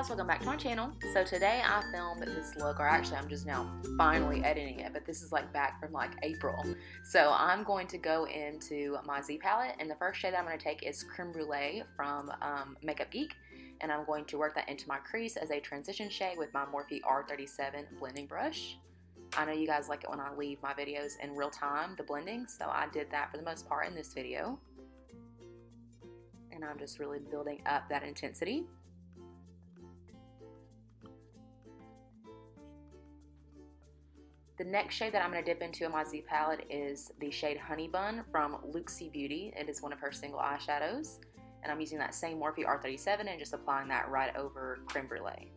guys, welcome back to my channel. So today I filmed this look, or actually I'm just now finally editing it, but this is like back from like April. So I'm going to go into my Z palette, and the first shade that I'm going to take is Creme Brulee from Makeup Geek, and I'm going to work that into my crease as a transition shade with my Morphe R37 blending brush. I know you guys like it when I leave my videos in real time, the blending, so I did that for the most part in this video. And I'm just really building up that intensity. The next shade that I'm going to dip into in my Z palette is the shade Honey Bun from Luxie Beauty. It is one of her single eyeshadows. And I'm using that same Morphe R37 and just applying that right over Creme Brulee.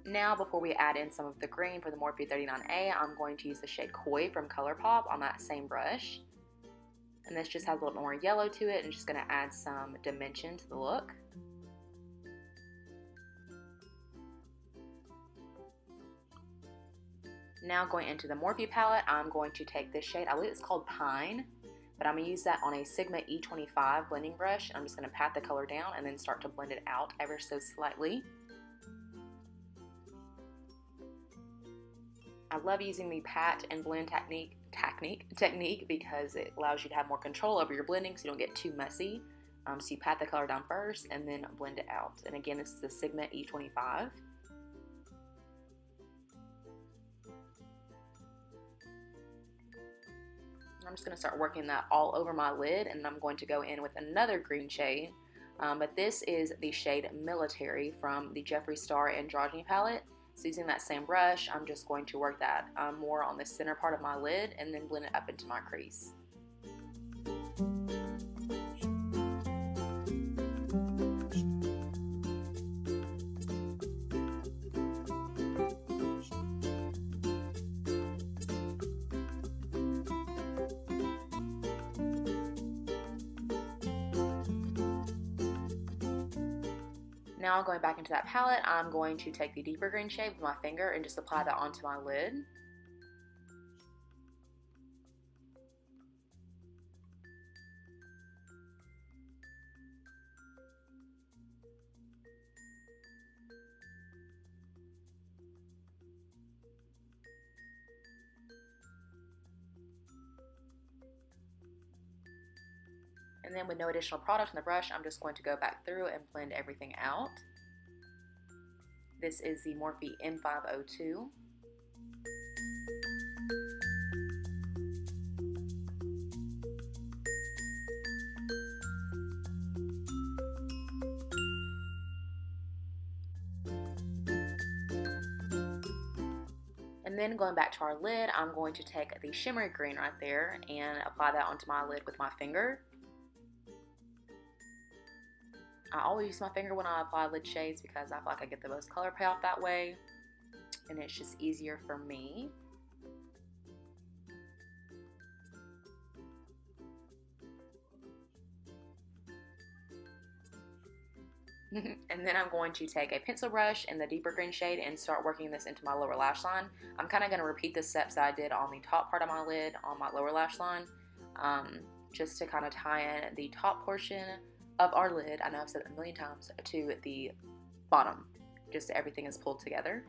Now, before we add in some of the green for the Morphe 39A, I'm going to use the shade Koi from ColourPop on that same brush. And this just has a little more yellow to it and just going to add some dimension to the look. Now going into the Morphe palette, I'm going to take this shade, I believe it's called Pine, but I'm going to use that on a Sigma E25 blending brush. I'm just going to pat the color down and then start to blend it out ever so slightly. I love using the pat and blend technique because it allows you to have more control over your blending so you don't get too messy. So you pat the color down first and then blend it out. And again, this is the Sigma E25. I'm just going to start working that all over my lid, and I'm going to go in with another green shade. But this is the shade Military from the Jeffree Star Androgyny palette. So using that same brush, I'm just going to work that more on the center part of my lid and then blend it up into my crease. Now going back into that palette, I'm going to take the deeper green shade with my finger and just apply that onto my lid. And then with no additional product on the brush, I'm just going to go back through and blend everything out. This is the Morphe M502. And then going back to our lid, I'm going to take the shimmery green right there and apply that onto my lid with my finger. I always use my finger when I apply lid shades because I feel like I get the most color payoff that way, and it's just easier for me. And then I'm going to take a pencil brush in the deeper green shade and start working this into my lower lash line. I'm kind of going to repeat the steps that I did on the top part of my lid on my lower lash line, just to kind of tie in the top portion of our lid, I know I've said it a million times, to the bottom, just so everything is pulled together.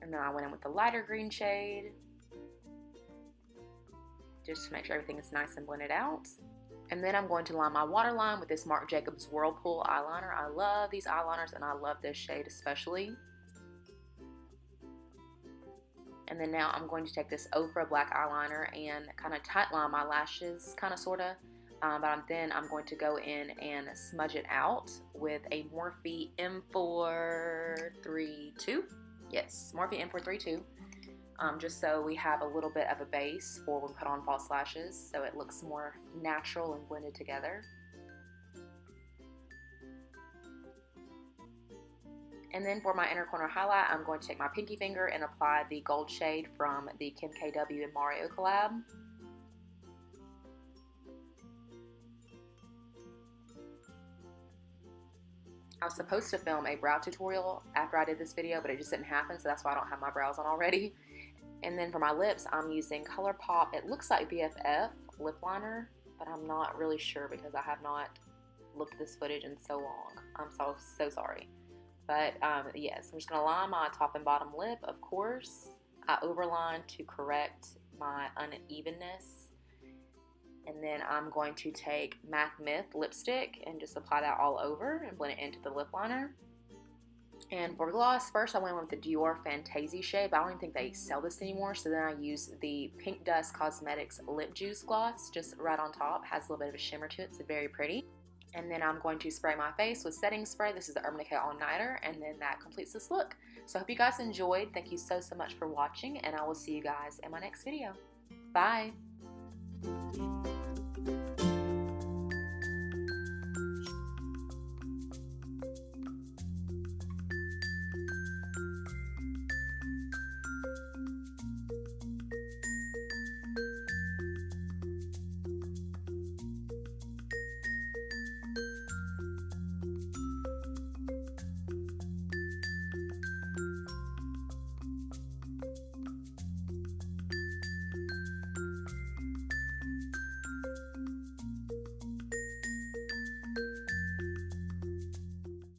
And then I went in with the lighter green shade, just to make sure everything is nice and blended out. And then I'm going to line my waterline with this Marc Jacobs Whirlpool eyeliner. I love these eyeliners, and I love this shade especially. And then now I'm going to take this Ofra black eyeliner and kind of tight line my lashes, kind of, sort of. But then I'm going to go in and smudge it out with a Morphe M432. Yes, Morphe M432. Just so we have a little bit of a base for when we put on false lashes, so it looks more natural and blended together. And then for my inner corner highlight, I'm going to take my pinky finger and apply the gold shade from the Kim KW and Mario collab. I was supposed to film a brow tutorial after I did this video, but it just didn't happen, so that's why I don't have my brows on already. And then for my lips, I'm using ColourPop. It looks like BFF lip liner, but I'm not really sure because I have not looked at this footage in so long. I'm so sorry. But yes, I'm just going to line my top and bottom lip, of course. I overline to correct my unevenness. And then I'm going to take MAC Myth lipstick and just apply that all over and blend it into the lip liner. And for gloss, first I went with the Dior Fantasy shade, but I don't even think they sell this anymore. So then I used the Pink Dust Cosmetics Lip Juice Gloss, just right on top. Has a little bit of a shimmer to it, so very pretty. And then I'm going to spray my face with setting spray. This is the Urban Decay All Nighter, and then that completes this look. So I hope you guys enjoyed. Thank you so much for watching, and I will see you guys in my next video. Bye!